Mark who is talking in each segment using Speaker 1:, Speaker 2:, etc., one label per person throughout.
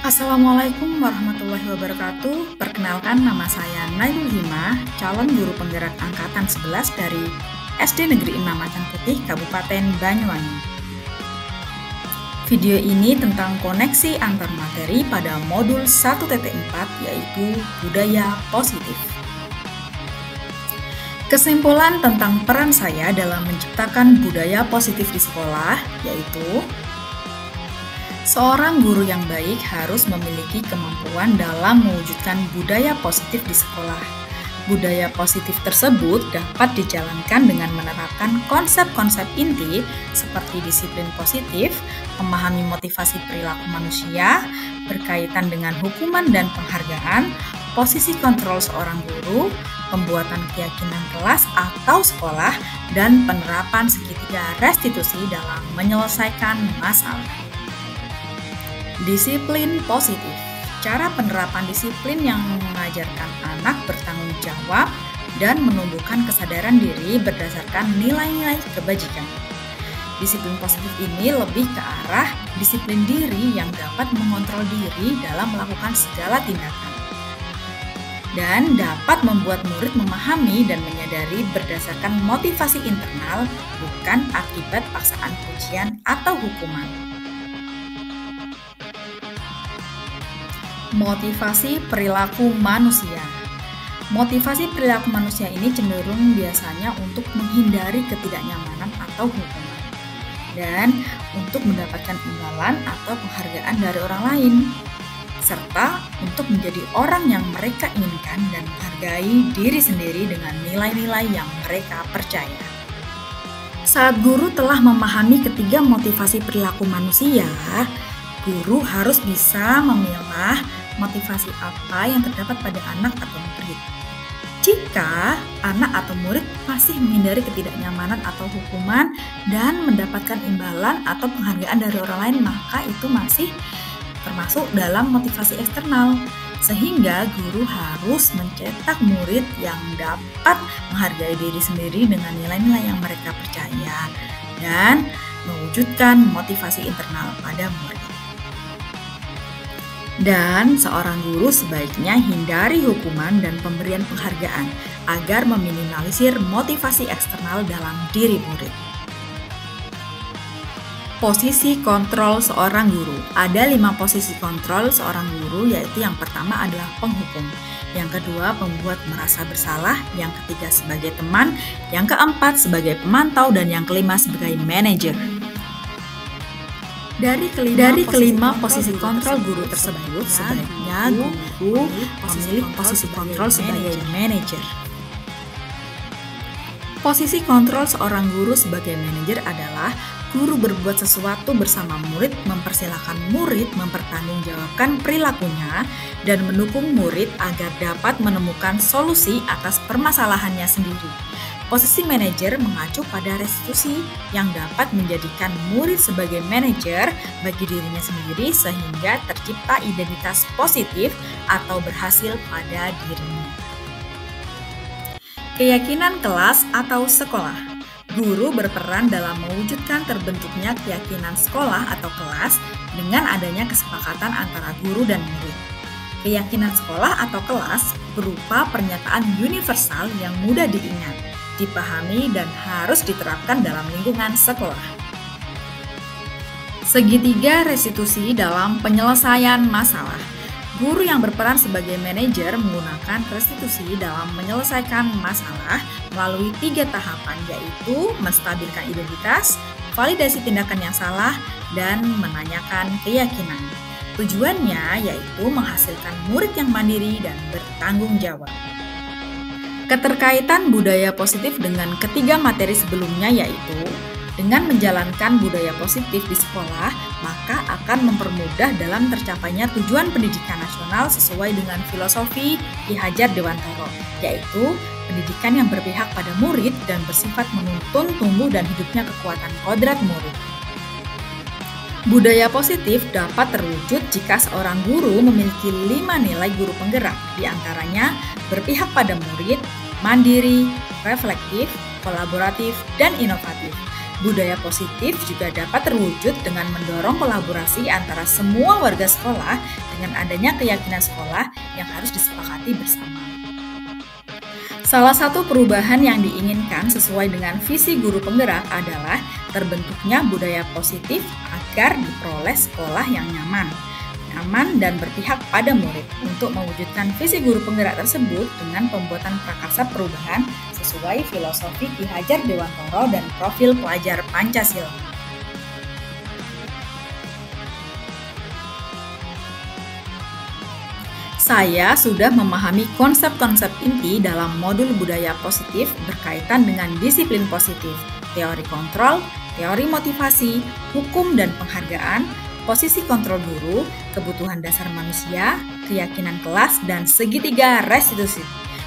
Speaker 1: Assalamualaikum warahmatullahi wabarakatuh. Perkenalkan, nama saya Nailul Himah, calon guru penggerak angkatan 11 dari SD Negeri 6 Macan Putih, Kabupaten Banyuwangi. Video ini tentang koneksi antar materi pada modul 1.4, yaitu budaya positif. Kesimpulan tentang peran saya dalam menciptakan budaya positif di sekolah, yaitu seorang guru yang baik harus memiliki kemampuan dalam mewujudkan budaya positif di sekolah. Budaya positif tersebut dapat dijalankan dengan menerapkan konsep-konsep inti seperti disiplin positif, memahami motivasi perilaku manusia, berkaitan dengan hukuman dan penghargaan, posisi kontrol seorang guru, pembuatan keyakinan kelas atau sekolah, dan penerapan segitiga restitusi dalam menyelesaikan masalah. Disiplin positif. Cara penerapan disiplin yang mengajarkan anak bertanggung jawab dan menumbuhkan kesadaran diri berdasarkan nilai-nilai kebajikan. Disiplin positif ini lebih ke arah disiplin diri yang dapat mengontrol diri dalam melakukan segala tindakan dan dapat membuat murid memahami dan menyadari berdasarkan motivasi internal, bukan akibat paksaan pujian atau hukuman. Motivasi perilaku manusia. Motivasi perilaku manusia ini cenderung biasanya untuk menghindari ketidaknyamanan atau hukuman dan untuk mendapatkan imbalan atau penghargaan dari orang lain, serta untuk menjadi orang yang mereka inginkan dan menghargai diri sendiri dengan nilai-nilai yang mereka percaya. Saat guru telah memahami ketiga motivasi perilaku manusia, guru harus bisa memilah motivasi apa yang terdapat pada anak atau murid. Jika anak atau murid masih menghindari ketidaknyamanan atau hukuman dan mendapatkan imbalan atau penghargaan dari orang lain, maka itu masih termasuk dalam motivasi eksternal. Sehingga guru harus mencetak murid yang dapat menghargai diri sendiri dengan nilai-nilai yang mereka percaya dan mewujudkan motivasi internal pada murid. Dan seorang guru sebaiknya hindari hukuman dan pemberian penghargaan agar meminimalisir motivasi eksternal dalam diri murid. Posisi kontrol seorang guru. Ada 5 posisi kontrol seorang guru, yaitu yang pertama adalah penghukum, yang kedua pembuat merasa bersalah, yang ketiga sebagai teman, yang keempat sebagai pemantau, dan yang kelima sebagai manajer. Dari kelima posisi kontrol guru tersebut, sebaiknya guru memilih posisi kontrol sebagai manajer. Posisi kontrol seorang guru sebagai manajer adalah guru berbuat sesuatu bersama murid, mempersilahkan murid mempertanggungjawabkan perilakunya, dan mendukung murid agar dapat menemukan solusi atas permasalahannya sendiri. Posisi manajer mengacu pada restitusi yang dapat menjadikan murid sebagai manajer bagi dirinya sendiri sehingga tercipta identitas positif atau berhasil pada dirinya. Keyakinan kelas atau sekolah. Guru berperan dalam mewujudkan terbentuknya keyakinan sekolah atau kelas dengan adanya kesepakatan antara guru dan murid. Keyakinan sekolah atau kelas berupa pernyataan universal yang mudah diingat, dipahami, dan harus diterapkan dalam lingkungan sekolah. Segitiga restitusi dalam penyelesaian masalah. Guru yang berperan sebagai manajer menggunakan restitusi dalam menyelesaikan masalah melalui 3 tahapan, yaitu menstabilkan identitas, validasi tindakan yang salah, dan menanyakan keyakinan. Tujuannya yaitu menghasilkan murid yang mandiri dan bertanggung jawab. Keterkaitan budaya positif dengan ketiga materi sebelumnya, yaitu dengan menjalankan budaya positif di sekolah, maka akan mempermudah dalam tercapainya tujuan pendidikan nasional sesuai dengan filosofi Ki Hajar Dewantara, yaitu pendidikan yang berpihak pada murid dan bersifat menuntun tumbuh dan hidupnya kekuatan kodrat murid. Budaya positif dapat terwujud jika seorang guru memiliki 5 nilai guru penggerak, diantaranya berpihak pada murid, mandiri, reflektif, kolaboratif, dan inovatif. Budaya positif juga dapat terwujud dengan mendorong kolaborasi antara semua warga sekolah dengan adanya keyakinan sekolah yang harus disepakati bersama. Salah satu perubahan yang diinginkan sesuai dengan visi guru penggerak adalah terbentuknya budaya positif agar diperoleh sekolah yang nyaman dan berpihak pada murid. Untuk mewujudkan visi guru penggerak tersebut dengan pembuatan prakarsa perubahan sesuai filosofi Ki Hajar Dewantoro dan profil pelajar Pancasila. Saya sudah memahami konsep-konsep inti dalam modul budaya positif berkaitan dengan disiplin positif, teori kontrol, teori motivasi, hukum dan penghargaan, posisi kontrol guru, kebutuhan dasar manusia, keyakinan kelas, dan segitiga restitusi.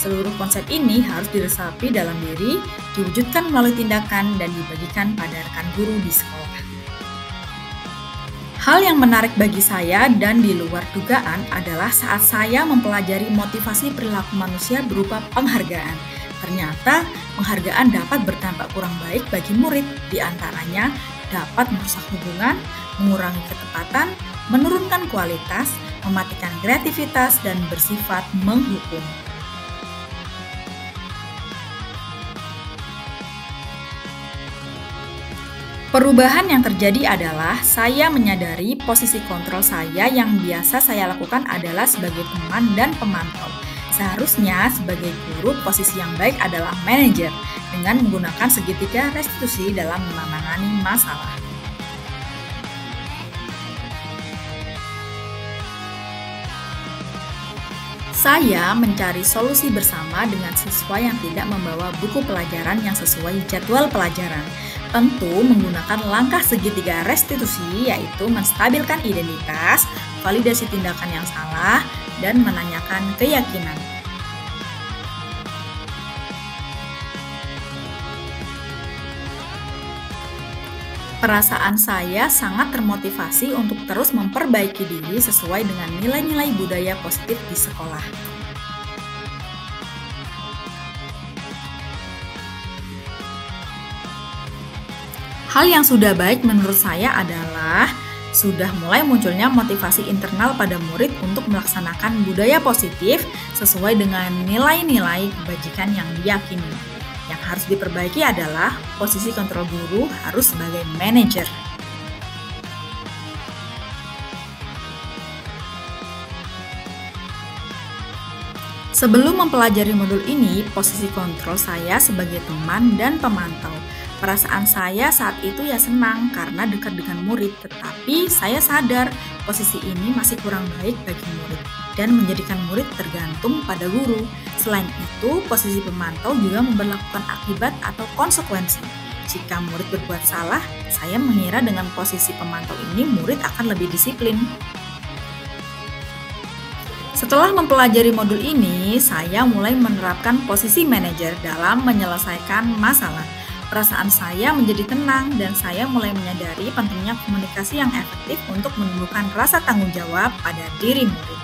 Speaker 1: Seluruh konsep ini harus diresapi dalam diri, diwujudkan melalui tindakan, dan dibagikan pada rekan guru di sekolah. Hal yang menarik bagi saya dan di luar dugaan adalah saat saya mempelajari motivasi perilaku manusia berupa penghargaan. Ternyata penghargaan dapat berdampak kurang baik bagi murid, diantaranya dapat merusak hubungan, mengurangi ketepatan, menurunkan kualitas, mematikan kreativitas, dan bersifat menghukum. Perubahan yang terjadi adalah saya menyadari posisi kontrol saya yang biasa saya lakukan adalah sebagai teman dan pemantau. Seharusnya sebagai guru posisi yang baik adalah manajer dengan menggunakan segitiga restitusi dalam menangani masalah. Saya mencari solusi bersama dengan siswa yang tidak membawa buku pelajaran yang sesuai jadwal pelajaran. Tentu menggunakan langkah segitiga restitusi, yaitu menstabilkan identitas, validasi tindakan yang salah, dan menanyakan keyakinan. Perasaan saya sangat termotivasi untuk terus memperbaiki diri sesuai dengan nilai-nilai budaya positif di sekolah. Hal yang sudah baik menurut saya adalah sudah mulai munculnya motivasi internal pada murid untuk melaksanakan budaya positif sesuai dengan nilai-nilai kebajikan yang diyakini. Yang harus diperbaiki adalah posisi kontrol guru harus sebagai manajer. Sebelum mempelajari modul ini, posisi kontrol saya sebagai teman dan pemantau. Perasaan saya saat itu ya senang karena dekat dengan murid, tetapi saya sadar posisi ini masih kurang baik bagi murid dan menjadikan murid tergantung pada guru. Selain itu, posisi pemantau juga memberlakukan akibat atau konsekuensi. Jika murid berbuat salah, saya mengira dengan posisi pemantau ini murid akan lebih disiplin. Setelah mempelajari modul ini, saya mulai menerapkan posisi manajer dalam menyelesaikan masalah. Perasaan saya menjadi tenang dan saya mulai menyadari pentingnya komunikasi yang efektif untuk menumbuhkan rasa tanggung jawab pada diri murid.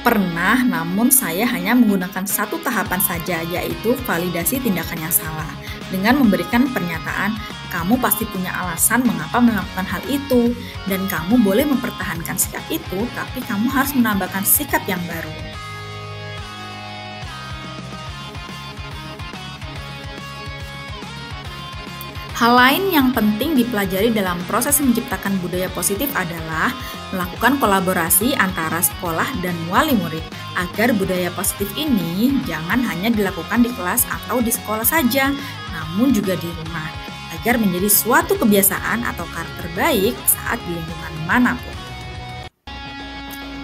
Speaker 1: Pernah, namun saya hanya menggunakan satu tahapan saja, yaitu validasi tindakan yang salah. Dengan memberikan pernyataan, kamu pasti punya alasan mengapa melakukan hal itu, dan kamu boleh mempertahankan sikap itu, tapi kamu harus menambahkan sikap yang baru. Hal lain yang penting dipelajari dalam proses menciptakan budaya positif adalah melakukan kolaborasi antara sekolah dan wali murid agar budaya positif ini jangan hanya dilakukan di kelas atau di sekolah saja, namun juga di rumah, agar menjadi suatu kebiasaan atau karakter baik saat di lingkungan manapun.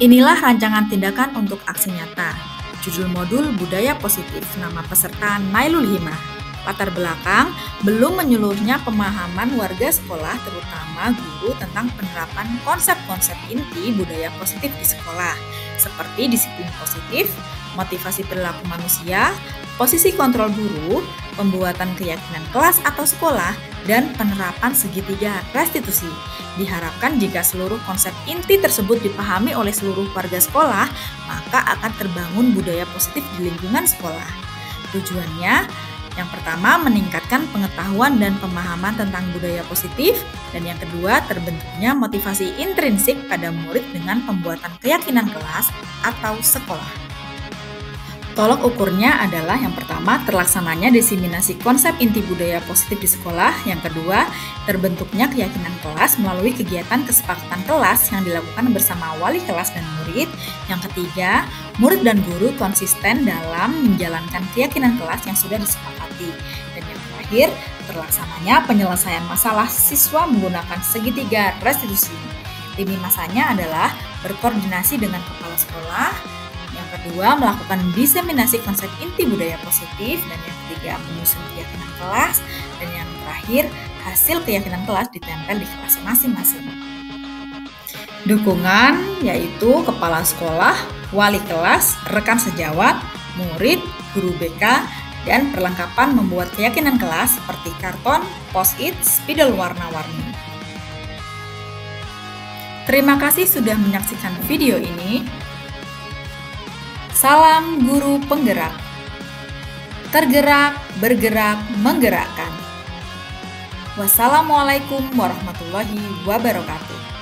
Speaker 1: Inilah rancangan tindakan untuk aksi nyata. Judul modul Budaya Positif, nama peserta Nailul Himah. Latar belakang, belum menyeluruhnya pemahaman warga sekolah terutama guru tentang penerapan konsep-konsep inti budaya positif di sekolah, seperti disiplin positif, motivasi perilaku manusia, posisi kontrol guru, pembuatan keyakinan kelas atau sekolah, dan penerapan segitiga restitusi. Diharapkan jika seluruh konsep inti tersebut dipahami oleh seluruh warga sekolah, maka akan terbangun budaya positif di lingkungan sekolah. Tujuannya, yang pertama meningkatkan pengetahuan dan pemahaman tentang budaya positif, dan yang kedua terbentuknya motivasi intrinsik pada murid dengan pembuatan keyakinan kelas atau sekolah. Tolok ukurnya adalah yang pertama terlaksananya diseminasi konsep inti budaya positif di sekolah, yang kedua terbentuknya keyakinan kelas melalui kegiatan kesepakatan kelas yang dilakukan bersama wali kelas dan murid, yang ketiga murid dan guru konsisten dalam menjalankan keyakinan kelas yang sudah disepakati, dan yang terakhir terlaksananya penyelesaian masalah siswa menggunakan segitiga restitusi. Lini masanya adalah berkoordinasi dengan kepala sekolah, yang kedua melakukan diseminasi konsep inti budaya positif, dan yang ketiga menyusun keyakinan kelas, dan yang terakhir hasil keyakinan kelas ditempel di kelas masing-masing. Dukungan yaitu kepala sekolah, wali kelas, rekan sejawat, murid, guru BK, dan perlengkapan membuat keyakinan kelas seperti karton, post-it, spidol warna-warni. Terima kasih sudah menyaksikan video ini. Salam guru penggerak. Tergerak, bergerak, menggerakkan. Wassalamualaikum warahmatullahi wabarakatuh.